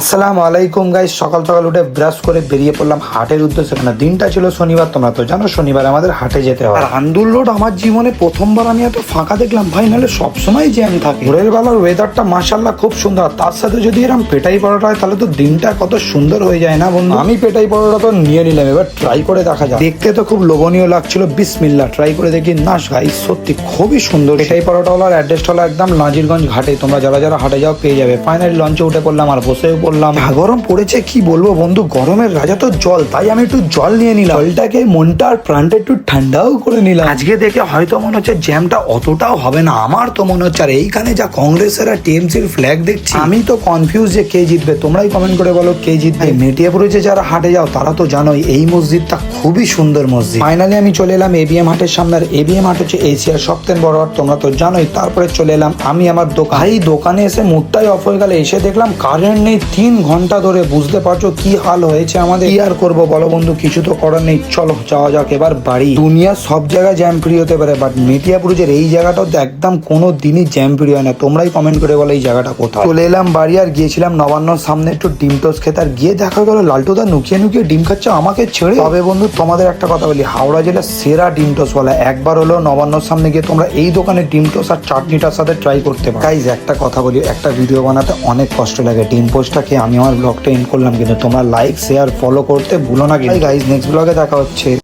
আসসালামু আলাইকুম গাইস, সকাল সকাল উঠে ব্রাশ করে বেরিয়ে পড়লাম হাটের উদ্দেশ্যে। কেন দিনটা ছিল শনিবার, তোমরা তো জানো শনিবার আমাদের হাটে যেতে হয়। আর আন্দুল রোড আমার জীবনে প্রথমবার আমি এত ফাঁকা দেখলাম ভাই, নাহলে সবসময় জ্যাম থাকে। ভোরের বেলার ওয়েদারটা মাশাআল্লাহ খুব সুন্দর, তার সাথে যদি এরকম পেটাই পরোটা হয় তাহলে তো দিনটা কত সুন্দর হয়ে যায় না বন্ধু। আমি পেটাই পরোটা তো নিয়ে নিলাম, এবার ট্রাই করে দেখা যাক। দেখতে তো খুব লোভনীয় লাগছিল, বিসমিল্লাহ ট্রাই করে দেখি। না গাইস সত্যি খুবই সুন্দর। পেটাই পরোটাওয়ালার অ্যাড্রেসটা হলো একদম নাজিরগঞ্জ ঘাটে, তোমরা যারা যারা হাটে যাও পেয়ে যাবে। ফাইনালি লঞ্চে উঠে পড়লাম আর বসেও পড়লাম। গরম পড়েছে কি বলবো বন্ধু, গরমের রাজা তো জল, তাই আমি একটু জল নিয়ে নিলাম। জলটাকে মনটা আর প্রাণটা একটু ঠান্ডাও করে নিলাম। আজকে দেখে হয়তো মনে হচ্ছে জ্যামটা অতটাও হবে না, আমার তো মনে হচ্ছে। আর এইখানে যা কংগ্রেসের আর টিএমসির ফ্ল্যাগ দেখছি, আমি তো কনফিউজ যে কে জিতবে। তোমরাই কমেন্ট করে বলো কে জিতবে। মেটিয়াপুরে যে যারা হাটে যাও তারা তো জানোই এই মসজিদটা খুবই সুন্দর মসজিদ। ফাইনালি আমি চলে এলাম এবিএম হাটের সামনে। আর এবিএম হাট হচ্ছে এশিয়ার সবথেকে বড় হাট, তোমরা তো জানোই। তারপরে চলে এলাম আমি আমার দোকান। এই দোকানে এসে মুডটাই অফ হয়ে গেল। এসে দেখলাম কারেন্ট নেই 3 ঘন্টা ধরে। বুঝতে পারছো কি হাল হয়েছে আমাদের। কি আর করবো বলো বন্ধু, কিছু তো করার নেই। চলো যাওয়া যাক এবার বাড়ি। দুনিয়ার সব জায়গায় জ্যাম ফ্রি হতে পারে, বাট মেটিয়াপুরের এই জায়গাটাও একদম কোনো দিনই জ্যাম ফ্রি হয় না। তোমরাই কমেন্ট করে বলো এই জায়গাটা কোথায়। চলে এলাম বাড়ি আর গিয়েছিলাম নবান্নর সামনে একটু ডিম টোস্ট খেতে। আর গিয়ে দেখা গেল লালটুদা নুকিয়ে নুকিয়ে ডিম খাচ্ছে আমাকে ছেড়ে। তবে বন্ধু তোমাদের একটা কথা বলি, হাওড়া জেলার সেরা ডিম টোস্ট বলা একবার হলো নবান্নর সামনে গিয়ে তোমরা এই দোকানে ডিম টোস্ট আর চাটনিটার সাথে ট্রাই করতে পারো। গাইজ একটা কথা বলি, একটা ভিডিও বানাতে অনেক কষ্ট লাগে। ডিম পোস্টটা খেয়ে আমি আমার ব্লগটা এন্ড করলাম, কিন্তু তোমরা লাইক শেয়ার ফলো করতে ভুলো না। গাইজ নেক্সট ব্লগে দেখা হচ্ছে।